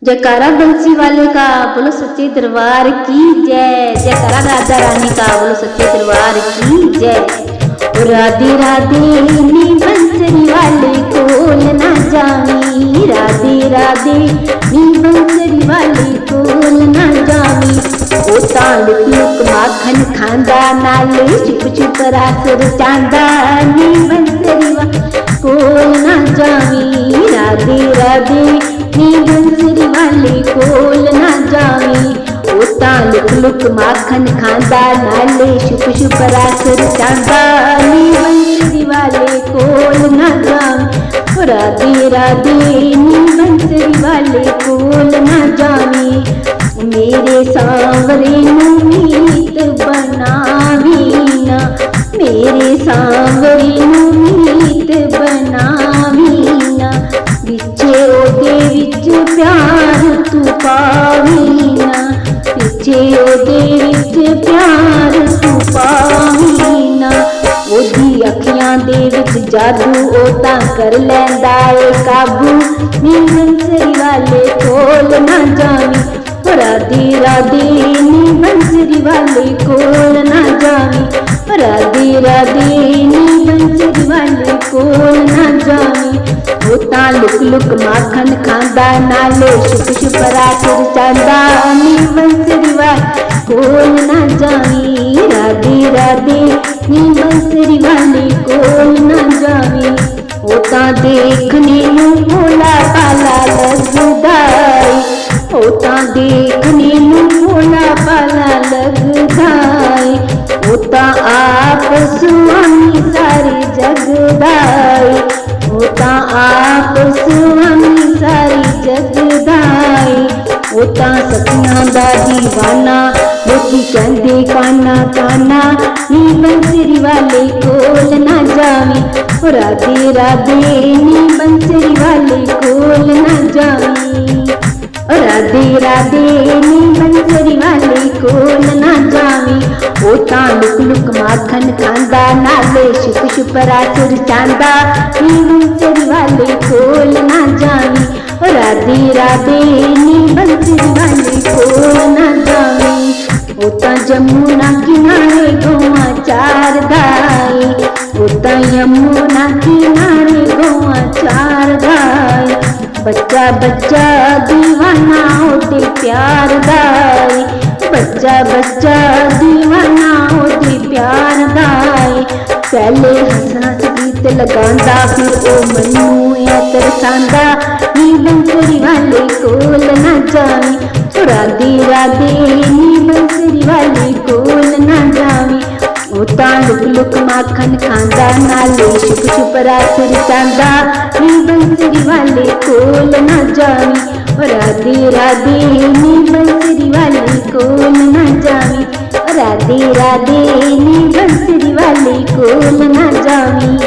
जयकारा बंसी वाले का, बोलो सच्चे दरबार की जय। जयकारा राजा रानी का, बोलो सच्चे दरबार की जय। राधे राधे नी बंसरी वाले कोल ना जावी, राधे राधे नी बंसरी वाले कोल ना जावी। ओ लुक लुक माखन खांदा, नाले छुप छुप रास रचांदा, नी बंसरी वाले कोल ना जावी, राधे राधे नी बंसरी वाले कोल ना जावी। ओ लुक लुक माखन खांदा, नाले छुप छुप रास रचांदा, नी बंसरी वाले कोल ना जावी। राधे राधे नी बंसरी वाले कोल ना जावी। मेरे सांवरे नू मीत बनावी ना, मेरे सांवरे नू मीत बनावी ना। विचे ओदे विच प्यार तू पावी ना, विचे ओदे विच प्यार तू पावी ना। ओदी अखियां दे विच जादू, ओ तां कर लैंदा ए काबू, नी बंसरी वाले कोल ना जावी। राधे राधे नी बंसरी वाले कोल ना जावी, राधे राधे नी बंसरी वाले कोल ना जावी। ओ लुक लुक माखन खांदा, नाले छुप छुप रास रचांदा, नी बंसरी वाले कोल ना जावी। राधे राधे नी बंसरी वाले कोल ना जावी। ओ देखने नू भोला भाला लगदा, ओ देखने नू भोला भाला लगदा। ओ आप स्वामी सारे जगदा, ओ आप स्वामी सारी जगदा। ओ सखियां दा दीवाना, लोकी कहंदे काना काना, नी बंसरी वाले कोल ना जावी। राधे राधे नी बंसरी वाले कोल ना जावी, राधे राधे नी बंसरी वाले कोल ना जावी। ओ लुक लुक माखन खांदा, नाले छुप छुप रास रचांदा, नी बंसरी वाले कोल ना जावी। राधे राधे नी बंसरी वाले कोल ना जावी। ओ जमुना किनारे गौआ चार दाई, ओ यमुना किनारे गौआ चार दाई। बच्चा बच्चा दीवाना होते प्यार दाई, बच्चा बच्चा दीवाना होते प्यार दाई। पहले हंस हंस गीत लगांदा, फिर ओ मन्नू या तरसांदा, नी बंसरी वाले कोल ना जावी। राधे राधे नी बंसरी वाले कोल ना जावी। ओ लुक लुक माखन खांदा, नाले छुप छुप रास रचांदा, नी बंसरी वाले कोल ना जावी। राधे राधे नी बंसरी वाले कोल ना जावी, राधे राधे नी बंसरी वाले कोल ना जावी।